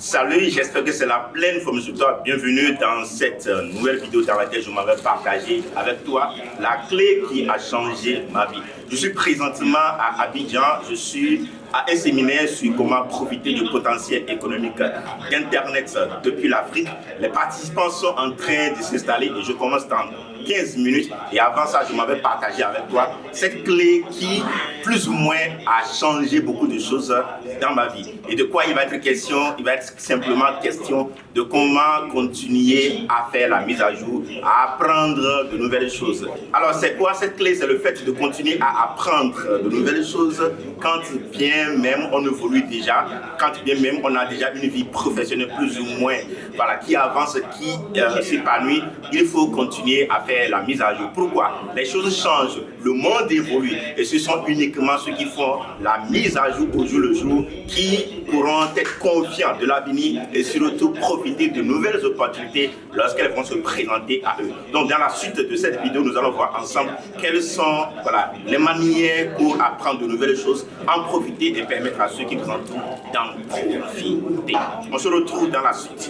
Salut, j'espère que c'est la pleine forme sur toi. Bienvenue dans cette nouvelle vidéo dans laquelle je m'avais partagé avec toi la clé qui a changé ma vie. Je suis présentement à Abidjan, je suis à un séminaire sur comment profiter du potentiel économique d'Internet depuis l'Afrique. Les participants sont en train de s'installer et je commence dans 15 minutes. Et avant ça, je m'avais partagé avec toi cette clé qui, plus ou moins, a changé beaucoup de choses dans ma vie. Et de quoi il va être question? Il va être simplement question de comment continuer à faire la mise à jour, à apprendre de nouvelles choses. Alors, c'est quoi cette clé? C'est le fait de continuer à apprendre de nouvelles choses quand bien même on évolue déjà, quand bien même on a déjà une vie professionnelle plus ou moins, voilà, qui avance, qui s'épanouit. Il faut continuer à faire la mise à jour. Pourquoi? Les choses changent, le monde évolue et ce sont uniquement ceux qui font la mise à jour au jour le jour qui pourront être confiants de l'avenir et surtout profiter de nouvelles opportunités lorsqu'elles vont se présenter à eux. Donc dans la suite de cette vidéo, nous allons voir ensemble quelles sont les manières pour apprendre de nouvelles choses, en profiter et permettre à ceux qui vous entourent d'en profiter. On se retrouve dans la suite.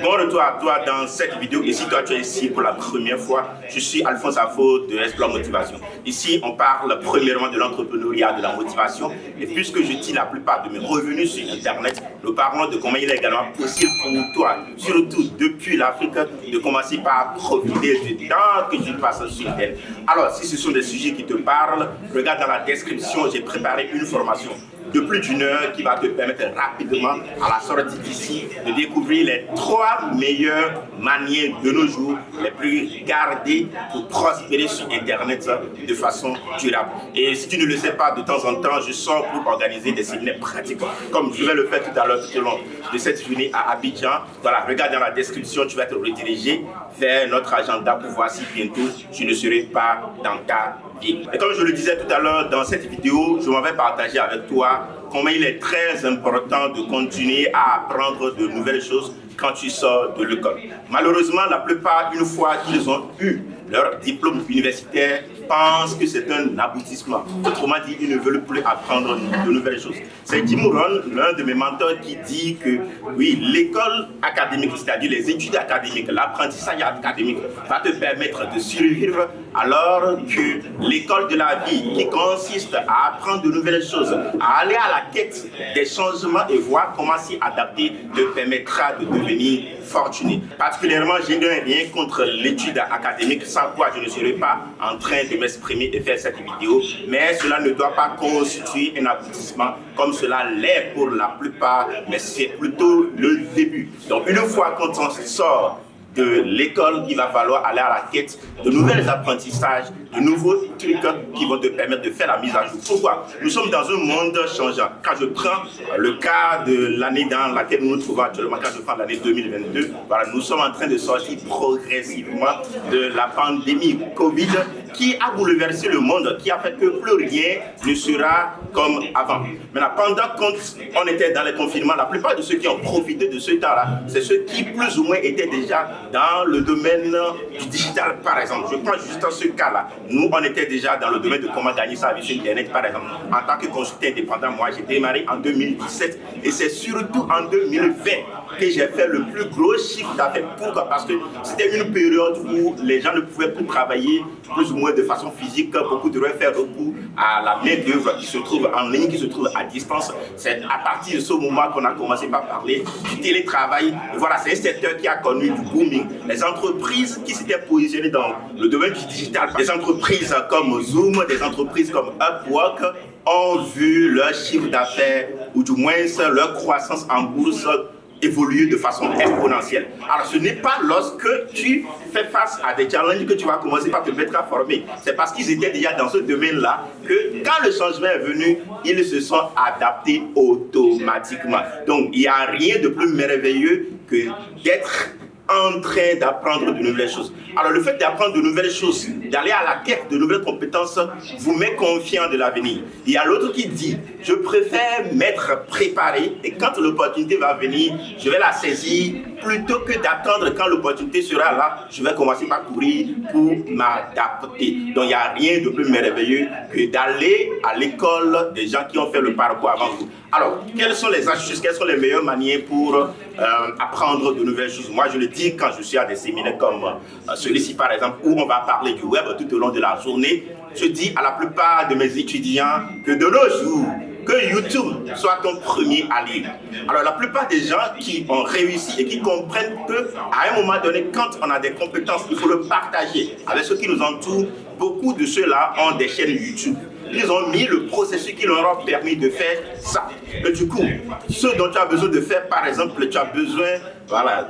Bon retour à toi dans cette vidéo. Et si toi tu es ici pour la première fois, je suis Alphonse Afo de Explore Motivation. Ici, on parle premièrement de l'entrepreneuriat, de la motivation. Et puisque je tire la plupart de mes revenus sur Internet, nous parlons de comment il est également possible pour toi, surtout depuis l'Afrique, de commencer par profiter du temps que tu passes sur Internet. Alors, si ce sont des sujets qui te parlent, regarde dans la description, j'ai préparé une formation de plus d'une heure qui va te permettre rapidement, à la sortie d'ici, de découvrir les 3 meilleures manières de nos jours, les plus gardées pour prospérer sur Internet de façon durable. Et si tu ne le sais pas, de temps en temps, je sors pour organiser des séminaires pratiques, comme je vais le faire tout à l'heure tout au long de cette journée à Abidjan. Voilà, regarde dans la description, tu vas te rediriger vers notre agenda pour voir si bientôt je ne serai pas dans ta vie. Et comme je le disais tout à l'heure dans cette vidéo, je m'avais partagé avec toi comment il est très important de continuer à apprendre de nouvelles choses quand tu sors de l'école. Malheureusement, la plupart, une fois qu'ils ont eu leur diplôme universitaire, pensent que c'est un aboutissement. Autrement dit, ils ne veulent plus apprendre de nouvelles choses. C'est Jim Rohn, l'un de mes mentors, qui dit que oui, l'école académique, c'est-à-dire les études académiques, l'apprentissage académique va te permettre de survivre, alors que l'école de la vie, qui consiste à apprendre de nouvelles choses, à aller à la quête des changements et voir comment s'y adapter, te permettra de devenir fortuné. Particulièrement, je n'ai rien contre l'étude académique, sans quoi je ne serais pas en train de m'exprimer et faire cette vidéo, mais cela ne doit pas constituer un aboutissement comme cela l'est pour la plupart, mais c'est plutôt le début. Donc une fois qu'on sort de l'école, il va falloir aller à la quête de nouveaux apprentissages, de nouveaux trucs qui vont te permettre de faire la mise à jour. Pourquoi? Nous sommes dans un monde changeant. Quand je prends le cas de l'année dans laquelle nous nous trouvons actuellement, quand je prends l'année 2022, voilà, nous sommes en train de sortir progressivement de la pandémie Covid qui a bouleversé le monde, qui a fait que plus rien ne sera comme avant. Maintenant, pendant qu'on était dans les confinements, la plupart de ceux qui ont profité de ce temps-là, c'est ceux qui plus ou moins étaient déjà dans le domaine du digital, par exemple. Je prends juste ce cas-là. Nous, on était déjà dans le domaine de comment gagner sa vie sur Internet, par exemple. En tant que consultant indépendant, moi, j'ai démarré en 2017 et c'est surtout en 2020 que j'ai fait le plus gros chiffre d'affaires. Pourquoi? Parce que c'était une période où les gens ne pouvaient plus travailler plus ou moins de façon physique. Beaucoup devaient faire recours à la main-d'œuvre qui se trouve en ligne, qui se trouve à distance. C'est à partir de ce moment qu'on a commencé par parler du télétravail. Et voilà, c'est un secteur qui a connu du booming. Les entreprises qui s'étaient positionnées dans le domaine du digital, des entreprises comme Zoom, des entreprises comme Upwork, ont vu leur chiffre d'affaires, ou du moins leur croissance en bourse, évoluer de façon exponentielle. Alors ce n'est pas lorsque tu fais face à des challenges que tu vas commencer par te mettre à former. C'est parce qu'ils étaient déjà dans ce domaine-là que quand le changement est venu, ils se sont adaptés automatiquement. Donc il n'y a rien de plus merveilleux que d'être en train d'apprendre de nouvelles choses. Alors le fait d'apprendre de nouvelles choses, d'aller à la quête de nouvelles compétences, vous met confiant de l'avenir. Il y a l'autre qui dit, je préfère m'être préparé et quand l'opportunité va venir, je vais la saisir plutôt que d'attendre quand l'opportunité sera là, je vais commencer par courir pour m'adapter. Donc il n'y a rien de plus merveilleux que d'aller à l'école des gens qui ont fait le parcours avant vous. Alors, quelles sont les astuces, quelles sont les meilleures manières pour apprendre de nouvelles choses? Moi, je le dis quand je suis à des séminaires comme celui-ci, par exemple, où on va parler du web tout au long de la journée. Je dis à la plupart de mes étudiants que de nos jours, que YouTube soit ton premier allié. Alors, la plupart des gens qui ont réussi et qui comprennent qu'à un moment donné, quand on a des compétences, il faut le partager avec ceux qui nous entourent. Beaucoup de ceux-là ont des chaînes YouTube. Ils ont mis le processus qui leur a permis de faire ça. Et du coup, ce dont tu as besoin de faire, par exemple, tu as besoin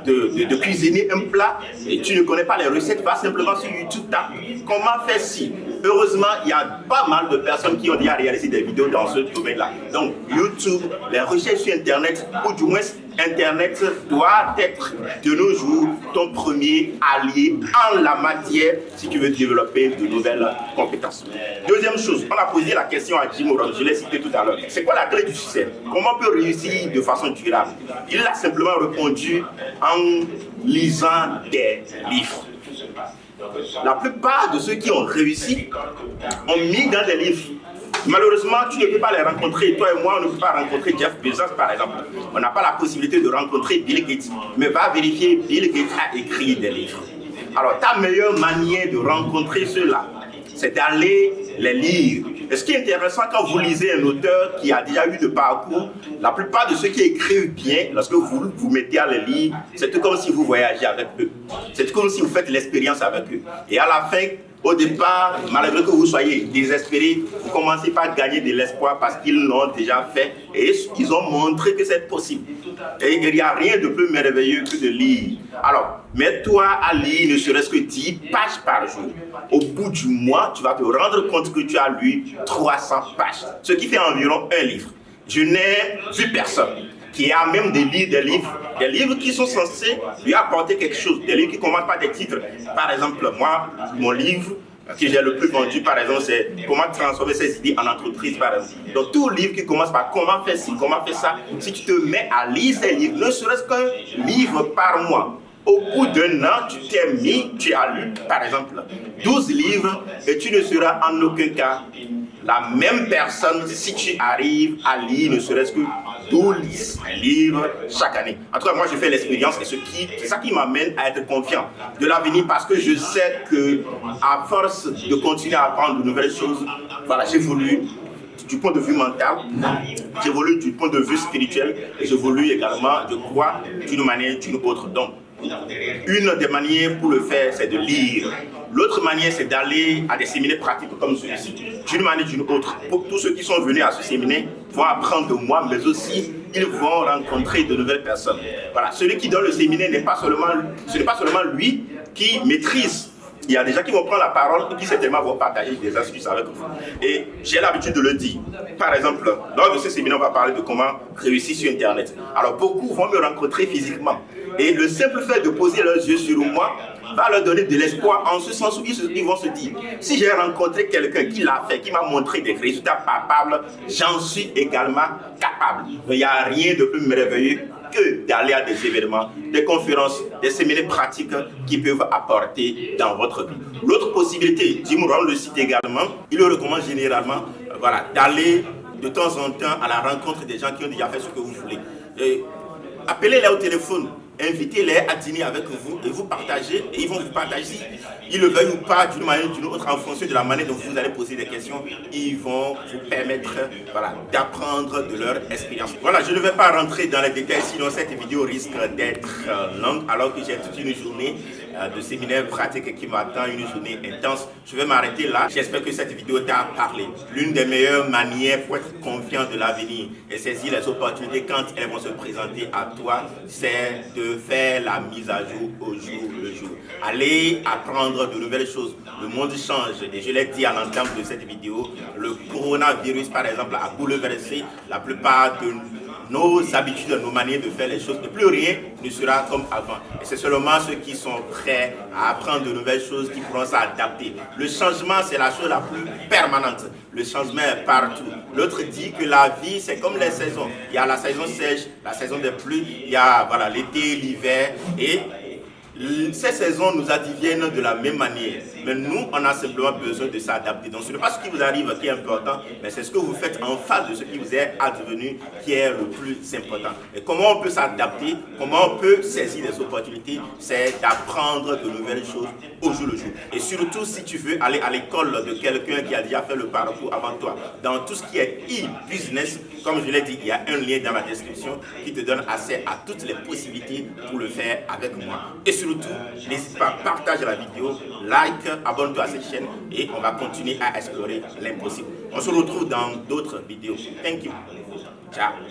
de cuisiner un plat et tu ne connais pas les recettes, va simplement sur YouTube, tape comment faire ci. Heureusement, il y a pas mal de personnes qui ont déjà réalisé des vidéos dans ce domaine-là. Donc, YouTube, les recherches sur Internet, ou du moins Internet doit être de nos jours ton premier allié en la matière si tu veux développer de nouvelles compétences. Deuxième chose, on a posé la question à Jim Rohn, je l'ai cité tout à l'heure. C'est quoi la clé du succès? Comment on peut réussir de façon durable? Il a simplement répondu en lisant des livres. La plupart de ceux qui ont réussi ont mis dans des livres. Malheureusement, tu ne peux pas les rencontrer. Toi et moi, on ne peut pas rencontrer Jeff Bezos, par exemple. On n'a pas la possibilité de rencontrer Bill Gates. Mais va vérifier, Bill Gates a écrit des livres. Alors, ta meilleure manière de rencontrer ceux-là, c'est d'aller les lire. Et ce qui est intéressant, quand vous lisez un auteur qui a déjà eu de parcours, la plupart de ceux qui écrivent bien, lorsque vous vous mettez à les lire, c'est tout comme si vous voyagez avec eux. C'est comme si vous faites l'expérience avec eux. Et à la fin, au départ, malgré que vous soyez désespéré, vous commencez par gagner de l'espoir parce qu'ils l'ont déjà fait et ils ont montré que c'est possible. Et il n'y a rien de plus merveilleux que de lire. Alors, mets-toi à lire ne serait-ce que 10 pages par jour. Au bout du mois, tu vas te rendre compte que tu as lu 300 pages, ce qui fait environ un livre. Je n'ai vu personne qui a même des livres qui sont censés lui apporter quelque chose, des livres qui commencent par des titres. Par exemple, moi, mon livre que j'ai le plus vendu, par exemple, c'est comment transformer ses idées en entreprise, par exemple. Donc, tout livre qui commence par comment faire ci, comment faire ça, si tu te mets à lire ces livres, ne serait-ce qu'un livre par mois, au bout d'un an, tu as lu, par exemple, 12 livres et tu ne seras en aucun cas la même personne si tu arrives à lire ne serait-ce que 12 livres chaque année. En tout cas, moi, je fais l'expérience et c'est ça qui m'amène à être confiant de l'avenir parce que je sais que à force de continuer à apprendre de nouvelles choses, voilà, j'évolue du point de vue mental, j'évolue du point de vue spirituel et j'évolue également, je crois, d'une manière ou d'une autre. Donc, une des manières pour le faire, c'est de lire. L'autre manière, c'est d'aller à des séminaires pratiques comme celui-ci, d'une manière ou d'une autre. Pour tous ceux qui sont venus à ce séminaire vont apprendre de moi, mais aussi ils vont rencontrer de nouvelles personnes. Voilà, celui qui donne le séminaire ce n'est pas seulement lui qui maîtrise. Il y a des gens qui vont prendre la parole et qui certainement vont partager des astuces avec vous. Et j'ai l'habitude de le dire. Par exemple, lors de ce séminaire, on va parler de comment réussir sur Internet. Alors, beaucoup vont me rencontrer physiquement. Et le simple fait de poser leurs yeux sur moi va leur donner de l'espoir en ce sens où ils vont se dire, si j'ai rencontré quelqu'un qui l'a fait, qui m'a montré des résultats palpables, j'en suis également capable. Il n'y a rien de plus merveilleux que d'aller à des événements, des conférences, des séminaires pratiques qui peuvent apporter dans votre vie. L'autre possibilité, Jim Rohn le cite également, il le recommande généralement d'aller de temps en temps à la rencontre des gens qui ont déjà fait ce que vous voulez. Appelez-les au téléphone, invitez-les à dîner avec vous et vous partagez, et ils vont vous partager, ils le veulent ou pas, d'une manière ou d'une autre, en fonction de la manière dont vous allez poser des questions, ils vont vous permettre d'apprendre de leur expérience. Voilà, je ne vais pas rentrer dans les détails, sinon cette vidéo risque d'être longue, alors que j'ai toute une journée de séminaire pratique qui m'attend, une journée intense. Je vais m'arrêter là. J'espère que cette vidéo t'a parlé. L'une des meilleures manières pour être confiant de l'avenir et saisir les opportunités quand elles vont se présenter à toi, c'est de faire la mise à jour au jour le jour. Allez apprendre de nouvelles choses. Le monde change et je l'ai dit à l'entame de cette vidéo, le coronavirus par exemple a bouleversé la plupart nos habitudes, nos manières de faire les choses. Et plus rien ne sera comme avant. Et c'est seulement ceux qui sont prêts à apprendre de nouvelles choses qui pourront s'adapter. Le changement, c'est la chose la plus permanente. Le changement est partout. L'autre dit que la vie, c'est comme les saisons. Il y a la saison sèche, la saison des pluies, il y a voilà, l'été, l'hiver. Et ces saisons nous adviennent de la même manière, mais nous, on a simplement besoin de s'adapter. Donc, ce n'est pas ce qui vous arrive qui est important, mais c'est ce que vous faites en face de ce qui vous est advenu qui est le plus important. Et comment on peut s'adapter, comment on peut saisir des opportunités, c'est d'apprendre de nouvelles choses au jour le jour. Et surtout, si tu veux aller à l'école de quelqu'un qui a déjà fait le parcours avant toi, dans tout ce qui est e-business, comme je l'ai dit, il y a un lien dans la description qui te donne accès à toutes les possibilités pour le faire avec moi. Et surtout, n'hésite pas à partager la vidéo, like, abonne-toi à cette chaîne et on va continuer à explorer l'impossible. On se retrouve dans d'autres vidéos. Thank you. Ciao.